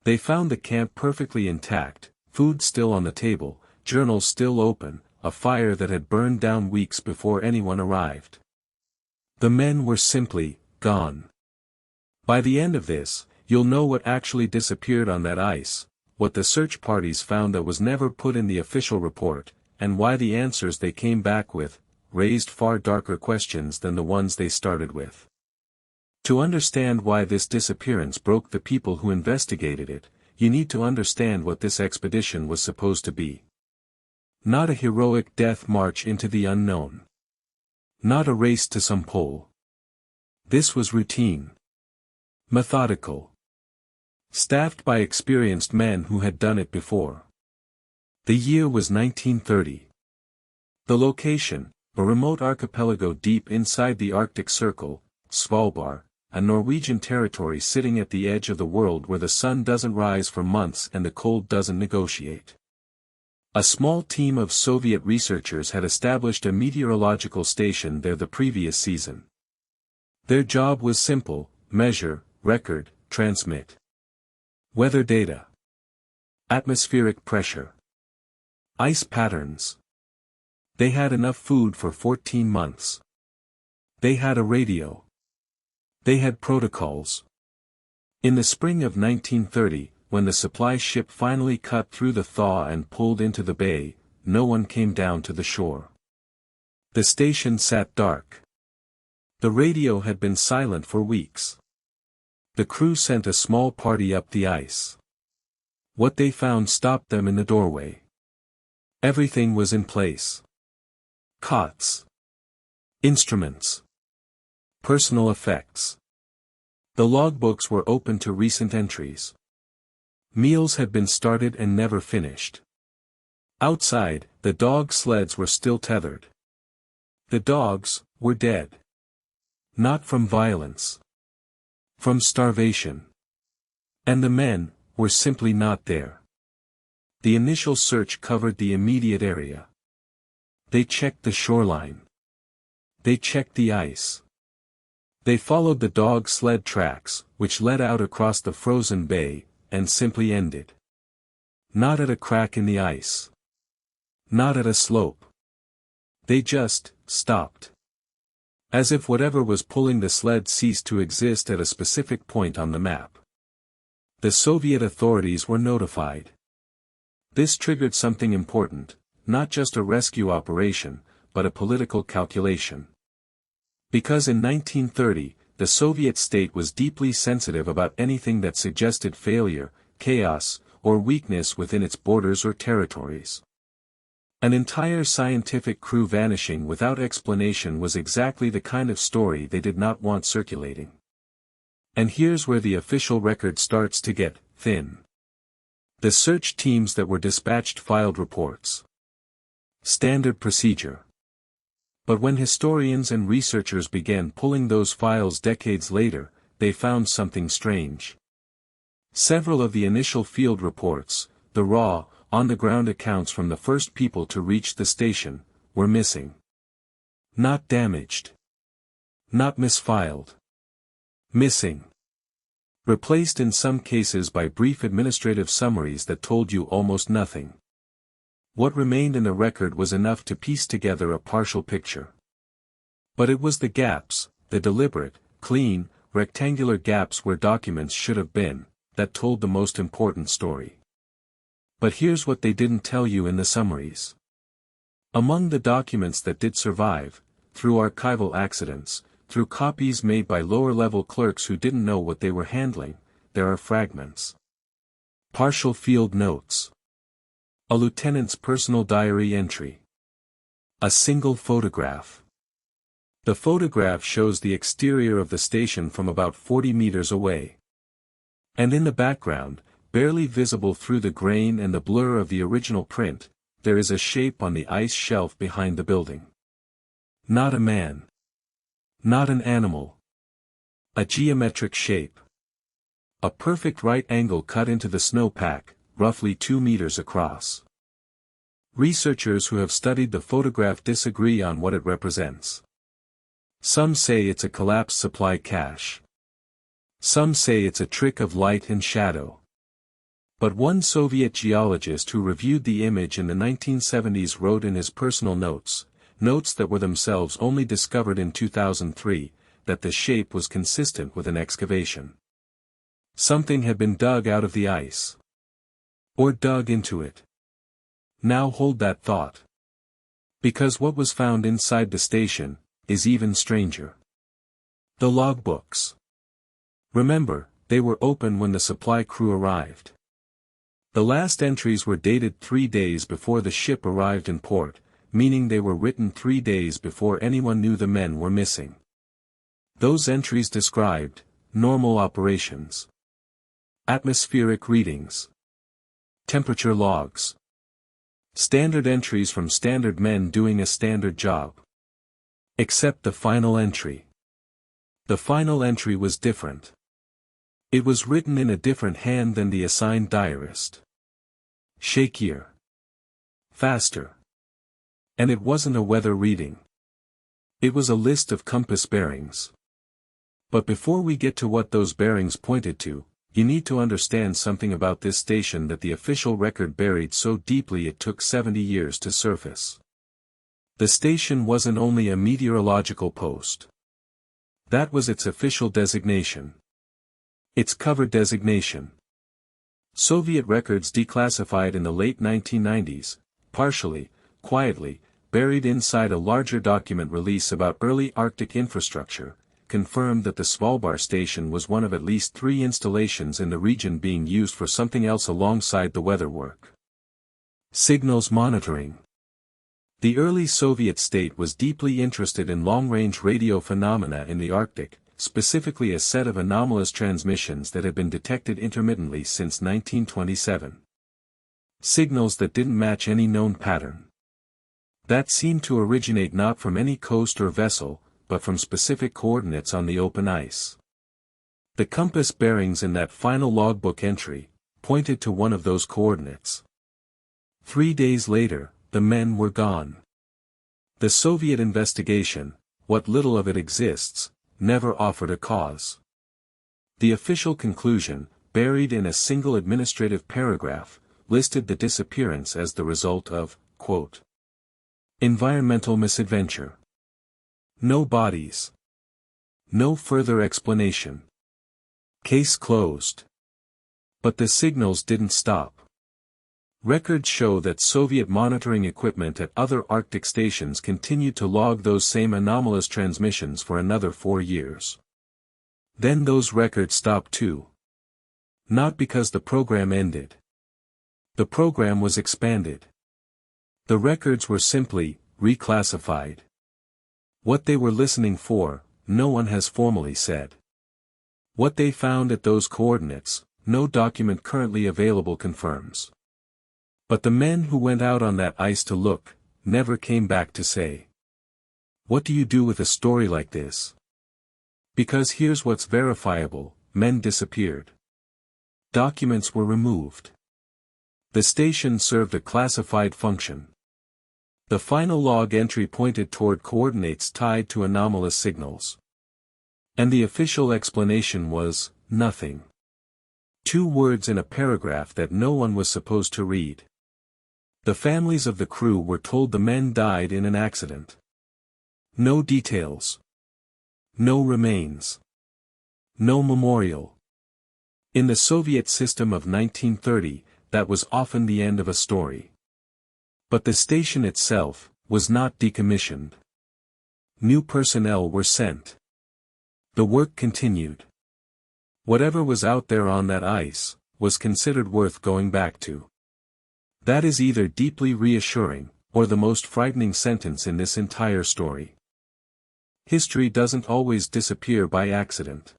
They found the camp perfectly intact, food still on the table, journals still open, a fire that had burned down weeks before anyone arrived. The men were simply gone. By the end of this, you'll know what actually disappeared on that ice, what the search parties found that was never put in the official report, and why the answers they came back with raised far darker questions than the ones they started with. To understand why this disappearance broke the people who investigated it, you need to understand what this expedition was supposed to be. Not a heroic death march into the unknown. Not a race to some pole. This was routine. Methodical. Staffed by experienced men who had done it before. The year was 1930. The location, a remote archipelago deep inside the Arctic Circle, Svalbard, a Norwegian territory sitting at the edge of the world where the sun doesn't rise for months and the cold doesn't negotiate. A small team of Soviet researchers had established a meteorological station there the previous season. Their job was simple: measure, record, transmit. Weather data. Atmospheric pressure. Ice patterns. They had enough food for 14 months. They had a radio. They had protocols. In the spring of 1930, when the supply ship finally cut through the thaw and pulled into the bay, no one came down to the shore. The station sat dark. The radio had been silent for weeks. The crew sent a small party up the ice. What they found stopped them in the doorway. Everything was in place. Cots. Instruments. Personal effects. The logbooks were open to recent entries. Meals had been started and never finished. Outside, the dog sleds were still tethered. The dogs were dead. Not from violence. From starvation. And the men were simply not there. The initial search covered the immediate area. They checked the shoreline. They checked the ice. They followed the dog sled tracks, which led out across the frozen bay, and simply ended. Not at a crack in the ice. Not at a slope. They just stopped. As if whatever was pulling the sled ceased to exist at a specific point on the map. The Soviet authorities were notified. This triggered something important, not just a rescue operation, but a political calculation. Because in 1930, the Soviet state was deeply sensitive about anything that suggested failure, chaos, or weakness within its borders or territories. An entire scientific crew vanishing without explanation was exactly the kind of story they did not want circulating. And here's where the official record starts to get thin. The search teams that were dispatched filed reports. Standard procedure. But when historians and researchers began pulling those files decades later, they found something strange. Several of the initial field reports, the raw, on-the-ground accounts from the first people to reach the station, were missing. Not damaged. Not misfiled. Missing. Replaced in some cases by brief administrative summaries that told you almost nothing. What remained in the record was enough to piece together a partial picture. But it was the gaps, the deliberate, clean, rectangular gaps where documents should have been, that told the most important story. But here's what they didn't tell you in the summaries. Among the documents that did survive, through archival accidents, through copies made by lower-level clerks who didn't know what they were handling, there are fragments. Partial field notes. A lieutenant's personal diary entry. A single photograph. The photograph shows the exterior of the station from about 40 meters away. And in the background, barely visible through the grain and the blur of the original print, there is a shape on the ice shelf behind the building. Not a man. Not an animal. A geometric shape. A perfect right angle cut into the snowpack, roughly 2 meters across. Researchers who have studied the photograph disagree on what it represents. Some say it's a collapsed supply cache. Some say it's a trick of light and shadow. But one Soviet geologist who reviewed the image in the 1970s wrote in his personal notes that were themselves only discovered in 2003, that the shape was consistent with an excavation. Something had been dug out of the ice. Or dug into it. Now hold that thought. Because what was found inside the station is even stranger. The logbooks. Remember, they were open when the supply crew arrived. The last entries were dated 3 days before the ship arrived in port, meaning they were written 3 days before anyone knew the men were missing. Those entries described normal operations, atmospheric readings, temperature logs, standard entries from standard men doing a standard job. Except the final entry. The final entry was different. It was written in a different hand than the assigned diarist. Shakier. Faster. And it wasn't a weather reading. It was a list of compass bearings. But before we get to what those bearings pointed to, you need to understand something about this station that the official record buried so deeply it took 70 years to surface. The station wasn't only a meteorological post. That was its official designation. Its cover designation. Soviet records declassified in the late 1990s, partially, quietly, buried inside a larger document release about early Arctic infrastructure, confirmed that the Svalbard station was one of at least 3 installations in the region being used for something else alongside the weather work. Signals monitoring. The early Soviet state was deeply interested in long-range radio phenomena in the Arctic, specifically a set of anomalous transmissions that had been detected intermittently since 1927. Signals that didn't match any known pattern. That seemed to originate not from any coast or vessel, but from specific coordinates on the open ice. The compass bearings in that final logbook entry pointed to one of those coordinates. 3 days later, the men were gone. The Soviet investigation, what little of it exists, never offered a cause. The official conclusion, buried in a single administrative paragraph, listed the disappearance as the result of, quote, environmental misadventure. No bodies. No further explanation. Case closed. But the signals didn't stop. Records show that Soviet monitoring equipment at other Arctic stations continued to log those same anomalous transmissions for another 4 years. Then those records stopped too. Not because the program ended. The program was expanded. The records were simply reclassified. What they were listening for, no one has formally said. What they found at those coordinates, no document currently available confirms. But the men who went out on that ice to look, never came back to say. What do you do with a story like this? Because here's what's verifiable, men disappeared. Documents were removed. The station served a classified function. The final log entry pointed toward coordinates tied to anomalous signals. And the official explanation was, nothing. 2 words in a paragraph that no one was supposed to read. The families of the crew were told the men died in an accident. No details. No remains. No memorial. In the Soviet system of 1930, that was often the end of a story. But the station itself was not decommissioned. New personnel were sent. The work continued. Whatever was out there on that ice was considered worth going back to. That is either deeply reassuring, or the most frightening sentence in this entire story. History doesn't always disappear by accident.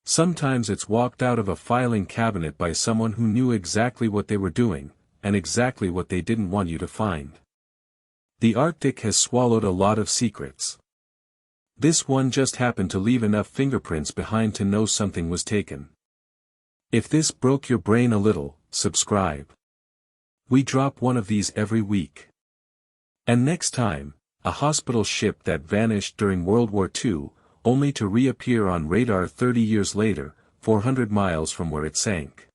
Sometimes it's walked out of a filing cabinet by someone who knew exactly what they were doing, and exactly what they didn't want you to find. The Arctic has swallowed a lot of secrets. This one just happened to leave enough fingerprints behind to know something was taken. If this broke your brain a little, subscribe. We drop one of these every week. And next time, a hospital ship that vanished during World War II, only to reappear on radar 30 years later, 400 miles from where it sank.